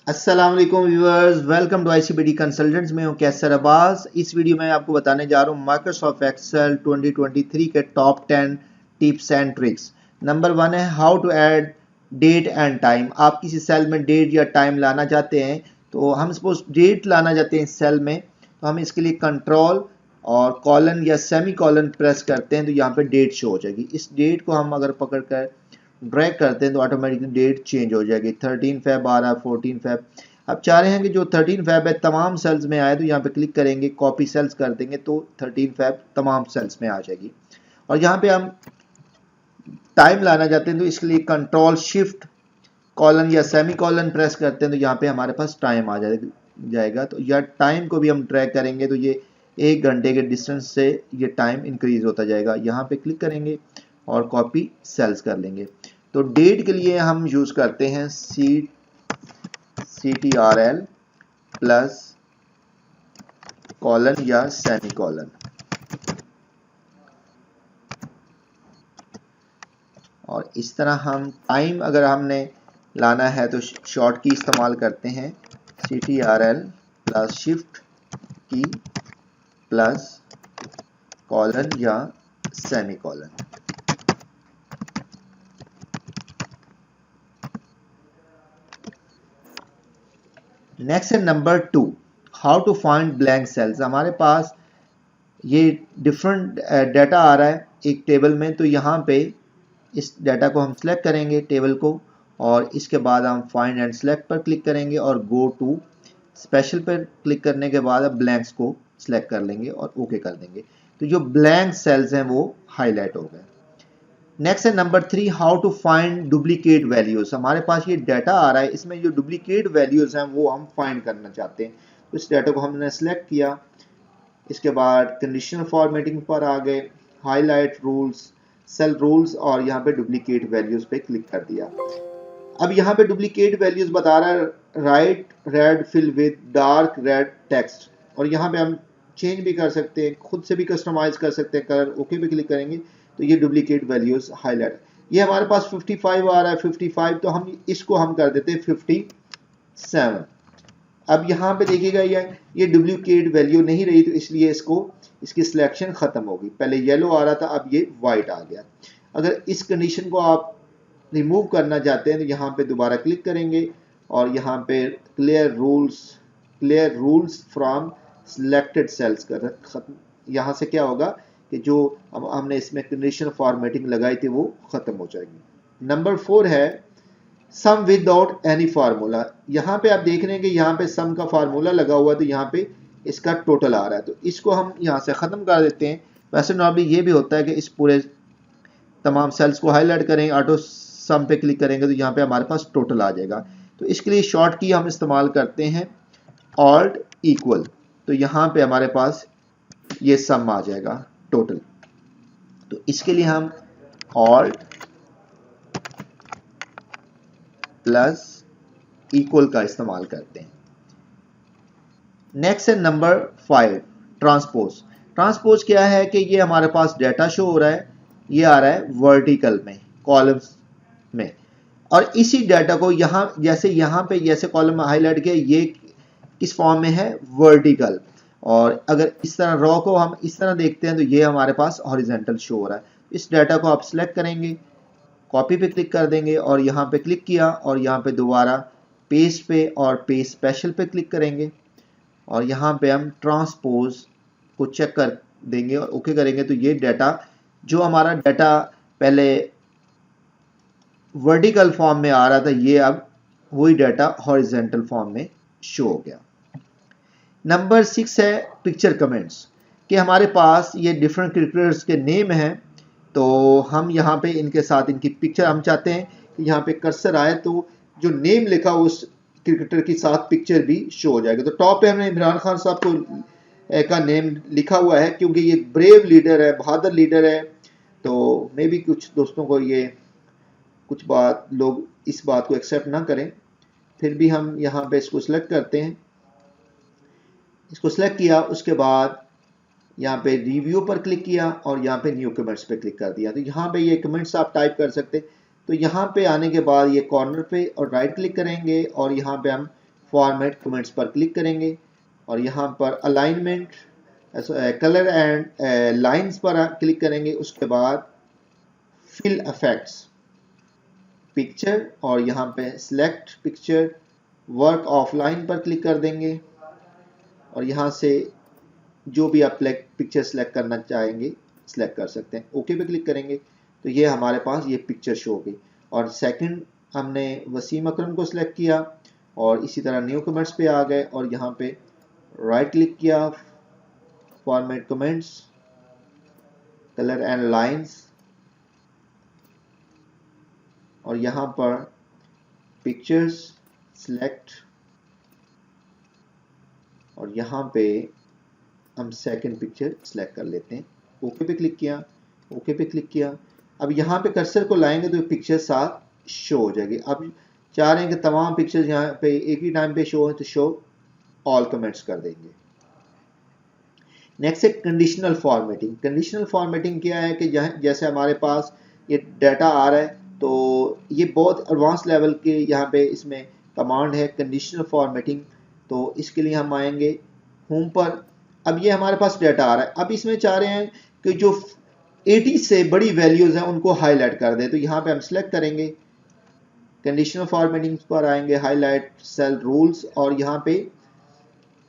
अस्सलाम वालेकुम viewers, welcome to आईसीबीडी consultants में हूं कैसर अब्बास। इस वीडियो में आपको बताने जा रहा हूं माइक्रोसॉफ्ट एक्सेल 2023 के top 10 tips and tricks. Number 1 है how to add date and time. आप किसी सेल में डेट या टाइम लाना चाहते हैं, तो हम सपोज डेट लाना चाहते हैं इस सेल में, तो हम इसके लिए कंट्रोल और कॉलन या सेमी कॉलन प्रेस करते हैं तो यहाँ पे डेट शो हो जाएगी। इस डेट को हम अगर पकड़ कर ड्रैग करते हैं तो ऑटोमेटिकली डेट चेंज हो जाएगी। 13 फेब आ रहा है, 14 फेब। अब चाह रहे हैं कि जो 13 फेब है तमाम सेल्स में आए, तो यहाँ पे क्लिक करेंगे, कॉपी सेल्स कर देंगे तो 13 फेब तमाम सेल्स में आ जाएगी। और यहाँ पे हम टाइम लाना चाहते हैं तो इसके लिए कंट्रोल शिफ्ट कॉलन या सेमी कॉलन प्रेस करते हैं तो यहाँ पे हमारे पास टाइम आ जाएगा। तो यह टाइम को भी हम ट्रैक करेंगे तो ये 1 घंटे के डिस्टेंस से ये टाइम इंक्रीज होता जाएगा। यहाँ पे क्लिक करेंगे और कॉपी सेल्स कर लेंगे। तो डेट के लिए हम यूज करते हैं CTRL प्लस कॉलन या सेमी कॉलन। और इस तरह हम टाइम अगर हमने लाना है तो शॉर्ट की इस्तेमाल करते हैं, CTRL plus shift key plus colon या सेमी कॉलन। नेक्स्ट है number 2, how to find blank cells. हमारे पास ये डिफरेंट डाटा आ रहा है एक टेबल में, तो यहाँ पे इस डाटा को हम सिलेक्ट करेंगे टेबल को, और इसके बाद हम फाइंड एंड सेलेक्ट पर क्लिक करेंगे और गो टू स्पेशल पर क्लिक करने के बाद अब ब्लैंक्स को सिलेक्ट कर लेंगे और ओके कर देंगे। तो जो ब्लैंक सेल्स हैं वो हाईलाइट हो गए। नेक्स्ट है number 3, how to find duplicate values. हमारे पास ये डाटा आ रहा है, इसमें जो डुप्लीकेट वैल्यूज हैं वो हम फाइंड करना चाहते हैं। तो इस डाटा को हमने सिलेक्ट किया, इसके बाद कंडीशनल फॉर्मेटिंग पर आ गए, हाईलाइट रूल्स, सेल रूल्स, और यहाँ पे डुप्लीकेट वैल्यूज पे क्लिक कर दिया। अब यहाँ पे डुप्लीकेट वैल्यूज बता रहा है light red fill with dark red text, और यहाँ पे हम चेंज भी कर सकते हैं, खुद से भी कस्टमाइज कर सकते हैं कलर। ओके पे क्लिक करेंगे तो ये डुप्लीकेट वैल्यूज हाईलाइट। ये हमारे पास 55 आ रहा है, 55, तो हम इसको हम कर देते हैं 57। अब यहाँ पे देखिएगा ये डुप्लीकेट वैल्यू नहीं रही, तो इसलिए इसकी सिलेक्शन खत्म होगी। पहले येलो आ रहा था, अब ये व्हाइट आ गया। अगर इस कंडीशन को आप रिमूव करना चाहते हैं तो यहाँ पे दोबारा क्लिक करेंगे और यहाँ पे clear rules from selected cells कर, यहाँ से क्या होगा कि जो हमने इसमें कंडीशनल फॉर्मेटिंग लगाई थी वो खत्म हो जाएगी। नंबर 4 है सम विदाउट एनी फार्मूला। यहाँ पे आप देख रहे हैं कि यहाँ पे सम का फार्मूला लगा हुआ है, तो यहाँ पे इसका टोटल आ रहा है, तो इसको हम यहाँ से ख़त्म कर देते हैं। वैसे नॉर्मली ये भी होता है कि इस पूरे तमाम सेल्स को हाईलाइट करेंगे, ऑटो सम पे क्लिक करेंगे तो यहाँ पे हमारे पास टोटल आ जाएगा। तो इसके लिए शॉर्ट की हम इस्तेमाल करते हैं ऑल्ट इक्वल, तो यहाँ पे हमारे पास ये सम आ जाएगा टोटल। तो इसके लिए हम ऑल्ट प्लस इक्वल का इस्तेमाल करते हैं। नेक्स्ट है नंबर 5, ट्रांसपोज। ट्रांसपोज क्या है कि ये हमारे पास डाटा शो हो रहा है, ये आ रहा है वर्टिकल में, कॉलम्स में, और इसी डाटा को यहाँ पे जैसे कॉलम में हाईलाइट किया, ये किस फॉर्म में है, वर्टिकल। और अगर इस तरह रॉ को हम इस तरह देखते हैं तो ये हमारे पास हॉरिजॉन्टल शो हो रहा है। इस डाटा को आप सिलेक्ट करेंगे, कॉपी पे क्लिक कर देंगे और यहाँ पे क्लिक किया, और यहाँ पे दोबारा पेस्ट पे और पेस्ट स्पेशल पे क्लिक करेंगे, और यहाँ पे हम ट्रांसपोज को चेक कर देंगे और ओके करेंगे। तो ये डाटा, जो हमारा डाटा पहले वर्टिकल फॉर्म में आ रहा था, ये अब वही डाटा हॉरिजॉन्टल फॉर्म में शो हो गया। नंबर 6 है पिक्चर कमेंट्स, कि हमारे पास ये डिफरेंट क्रिकेटर्स के नेम हैं, तो हम यहाँ पे इनके साथ इनकी पिक्चर, हम चाहते हैं कि यहाँ पे कर्सर आए तो जो नेम लिखा उस क्रिकेटर के साथ पिक्चर भी शो हो जाएगा। तो टॉप पे हमने इमरान खान साहब को का नेम लिखा हुआ है, क्योंकि ये ब्रेव लीडर है, बहादुर लीडर है। तो मे भी कुछ दोस्तों को ये कुछ लोग इस बात को एक्सेप्ट ना करें, फिर भी हम यहाँ पे इसको सिलेक्ट करते हैं। इसको सिलेक्ट किया, उसके बाद यहाँ पे रिव्यू पर क्लिक किया और यहाँ पे न्यू कमेंट्स पे क्लिक कर दिया। तो यहाँ पे ये कमेंट्स आप टाइप कर सकते। तो यहाँ पे आने के बाद ये कॉर्नर पे और राइट क्लिक करेंगे और यहाँ पे हम फॉर्मेट कमेंट्स पर क्लिक करेंगे और यहाँ पर अलाइनमेंट कलर एंड लाइंस पर क्लिक करेंगे। उसके बाद फिल इफेक्ट्स पिक्चर और यहाँ पे सिलेक्ट पिक्चर वर्क ऑफलाइन पर क्लिक कर देंगे और यहाँ से जो भी आप पिक्चर सेलेक्ट करना चाहेंगे सेलेक्ट कर सकते हैं। ओके पे क्लिक करेंगे तो ये हमारे पास ये पिक्चर शो हो गई। और सेकंड हमने वसीम अकरम को सिलेक्ट किया और इसी तरह न्यू कमेंट्स पे आ गए और यहाँ पे राइट क्लिक किया, format comments, colour and lines और यहाँ पर पिक्चर्स सिलेक्ट और यहाँ पे हम सेकंड पिक्चर सेलेक्ट कर लेते हैं। ओके पे क्लिक किया, ओके पे क्लिक किया। अब यहाँ पे कर्सर को लाएंगे तो पिक्चर साथ शो हो जाएगी। अब चाह रहे हैं कि तमाम पिक्चर्स यहाँ पे एक ही टाइम पे शो हो तो शो ऑल कमेंट्स कर देंगे। नेक्स्ट है कंडीशनल फॉर्मेटिंग। कंडीशनल फॉर्मेटिंग क्या है कि जैसे हमारे पास ये डाटा आ रहा है तो ये बहुत एडवांस लेवल के यहाँ पे इसमें कमांड है कंडीशनल फॉर्मेटिंग। तो इसके लिए हम आएंगे होम पर। अब ये हमारे पास डाटा आ रहा है। अब इसमें चाह रहे हैं कि जो 80 से बड़ी वैल्यूज हैं उनको हाईलाइट कर दे। तो यहाँ पे हम सिलेक्ट करेंगे, कंडीशनल फॉर्मेटिंग पर आएंगे, हाईलाइट सेल रूल्स और यहाँ पे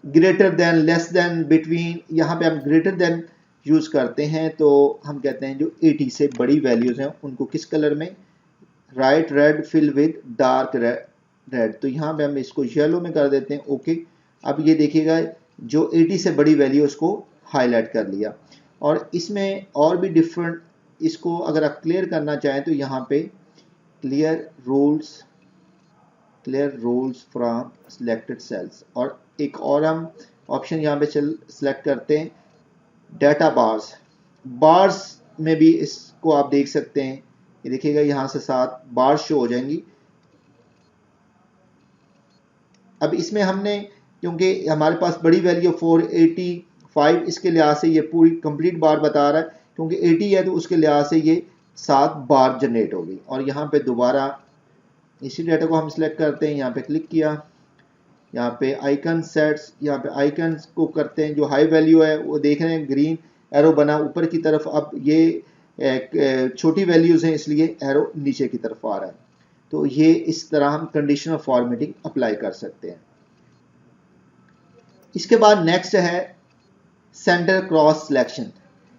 greater than, less than, between, यहाँ पे हम ग्रेटर देन यूज करते हैं। तो हम कहते हैं जो 80 से बड़ी वैल्यूज हैं उनको किस कलर में, light red fill with dark red. तो यहाँ पे हम इसको येलो में कर देते हैं। ओके, अब ये देखिएगा जो 80 से बड़ी वैल्यू उसको हाईलाइट कर लिया। और इसमें और भी डिफरेंट, इसको अगर आप क्लियर करना चाहें तो यहाँ पे clear rules from selected cells और एक और हम ऑप्शन यहाँ पे सिलेक्ट करते हैं डाटा बार्स में भी इसको आप देख सकते हैं। ये देखिएगा यहाँ से 7 बार शो हो जाएंगी। अब इसमें हमने क्योंकि हमारे पास बड़ी वैल्यू 485 इसके लिहाज से ये पूरी कंप्लीट बार बता रहा है, क्योंकि 80 है तो उसके लिहाज से ये 7 बार जनरेट होगी। और यहाँ पे दोबारा इसी डाटा को हम सिलेक्ट करते हैं, यहाँ पे क्लिक किया, यहाँ पे आइकन सेट्स, यहाँ पे आइकन को करते हैं, जो हाई वैल्यू है वो देख रहे हैं ग्रीन एरो बना ऊपर की तरफ। अब ये छोटी वैल्यूज हैं इसलिए एरो नीचे की तरफ आ रहा है। तो ये इस तरह हम कंडीशनल फॉर्मेटिंग अप्लाई कर सकते हैं। इसके बाद नेक्स्ट है सेंटर क्रॉस सिलेक्शन।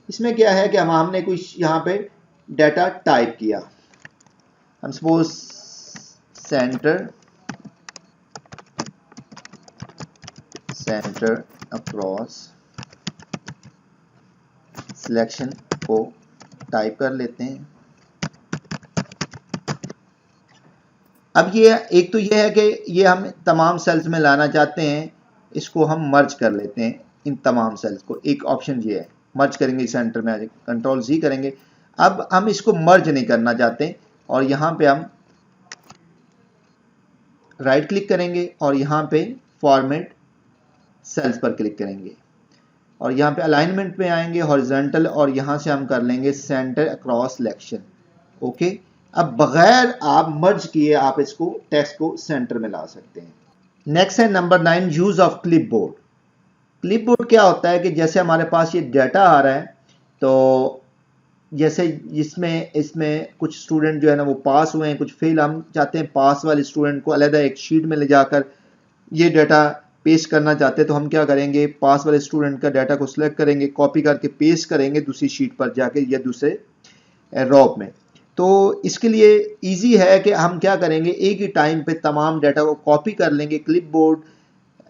इसमें क्या है कि हमने कुछ यहाँ पे डाटा टाइप किया, हम सपोज सेंटर अक्रॉस सिलेक्शन को टाइप कर लेते हैं। अब ये एक तो ये है कि ये हम तमाम सेल्स में लाना चाहते हैं, इसको हम मर्ज कर लेते हैं इन तमाम सेल्स को। एक ऑप्शन ये है मर्ज करेंगे, सेंटर में कंट्रोल जी करेंगे। अब हम इसको मर्ज नहीं करना चाहते और यहाँ पे हम राइट क्लिक करेंगे और यहाँ पे फॉर्मेट सेल्स पर क्लिक करेंगे और यहाँ पे अलाइनमेंट में आएंगे हॉरिजॉन्टल और यहाँ से हम कर लेंगे सेंटर अक्रॉस सिलेक्शन। ओके, अब बगैर आप मर्ज किए आप इसको टेक्स्ट को सेंटर में ला सकते हैं। नेक्स्ट है number 9, use of clipboard. Clipboard क्या होता है कि जैसे हमारे पास ये डाटा आ रहा है तो जैसे इसमें कुछ स्टूडेंट जो है ना वो पास हुए हैं, कुछ फेल। हम चाहते हैं पास वाले स्टूडेंट को अलग एक शीट में ले जाकर ये डाटा पेस्ट करना चाहते हैं। तो हम क्या करेंगे, पास वाले स्टूडेंट का डाटा को सिलेक्ट करेंगे, कॉपी करके पेस्ट करेंगे दूसरी शीट पर जाके या दूसरे रॉ में। तो इसके लिए इजी है कि हम क्या करेंगे, एक ही टाइम पे तमाम डाटा को कॉपी कर लेंगे क्लिपबोर्ड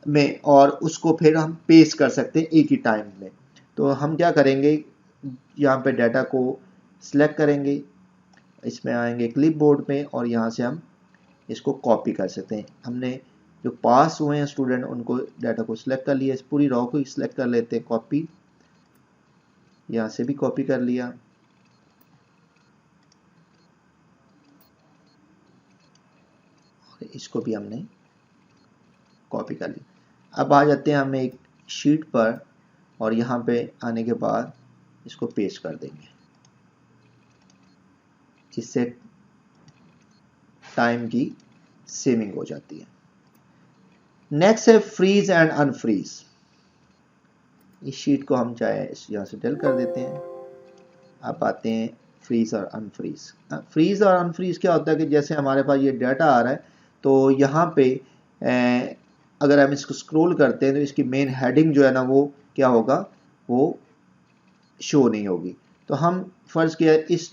में और उसको फिर हम पेस्ट कर सकते हैं एक ही टाइम में। तो हम क्या करेंगे, यहाँ पे डाटा को सिलेक्ट करेंगे, इसमें आएंगे क्लिपबोर्ड में और यहाँ से हम इसको कॉपी कर सकते हैं। हमने जो पास हुए हैं स्टूडेंट उनको डाटा को सिलेक्ट कर लिया, इस पूरी रॉ को सिलेक्ट कर लेते हैं, कॉपी, यहाँ से भी कॉपी कर लिया। इसको भी हमने कॉपी कर लिया। अब आ जाते हैं हम एक शीट पर और यहाँ पे आने के बाद इसको पेस्ट कर देंगे, जिससे टाइम की सेविंग हो जाती है। नेक्स्ट है फ्रीज एंड अनफ्रीज। इस शीट को हम चाहे यहाँ से डेल कर देते हैं। आप आते हैं फ्रीज और अनफ्रीज। फ्रीज और अनफ्रीज क्या होता है कि जैसे हमारे पास ये डाटा आ रहा है तो यहाँ पे अगर हम इसको स्क्रॉल करते हैं तो इसकी मेन हेडिंग जो है ना वो क्या होगा, वो शो नहीं होगी। तो हम फर्ज किया इस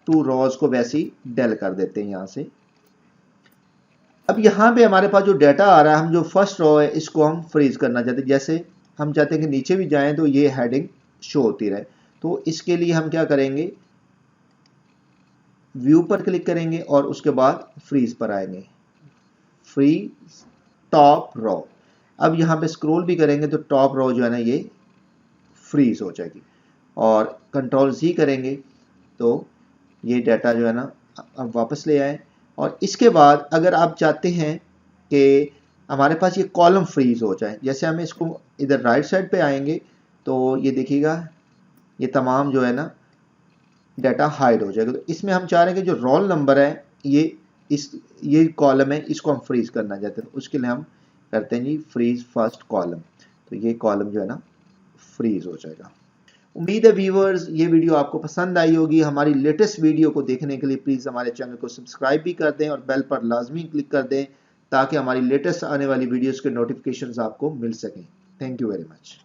2 रोज को वैसे ही डेल कर देते हैं यहाँ से। अब यहाँ पे हमारे पास जो डाटा आ रहा है, हम जो फर्स्ट रो है इसको हम फ्रीज करना चाहते हैं। जैसे हम चाहते हैं कि नीचे भी जाएं तो ये हेडिंग शो होती रहे, तो इसके लिए हम क्या करेंगे, व्यू पर क्लिक करेंगे और उसके बाद फ्रीज पर आएंगे, फ्रीज टॉप रो। अब यहाँ पे स्क्रॉल भी करेंगे तो टॉप रो जो है ना ये फ्रीज हो जाएगी, और कंट्रोल Z करेंगे तो ये डाटा जो है ना अब वापस ले आए। और इसके बाद अगर आप चाहते हैं कि हमारे पास ये कॉलम फ्रीज हो जाए, जैसे हम इसको इधर राइट साइड पे आएंगे तो ये देखिएगा ये तमाम जो है ना डाटा हाइड हो जाएगा। तो इसमें हम चाह रहे हैं कि जो रोल नंबर है ये कॉलम है, इसको हम फ्रीज करना चाहते हैं। तो उसके लिए हम करते हैं जी फ्रीज फर्स्ट कॉलम, तो ये कॉलम जो है ना फ्रीज हो जाएगा। उम्मीद है व्यूअर्स ये वीडियो आपको पसंद आई होगी। हमारी लेटेस्ट वीडियो को देखने के लिए प्लीज़ हमारे चैनल को सब्सक्राइब भी कर दें और बेल पर लाजमी क्लिक कर दें ताकि हमारी लेटेस्ट आने वाली वीडियोस के नोटिफिकेशंस आपको मिल सकें। Thank you very much.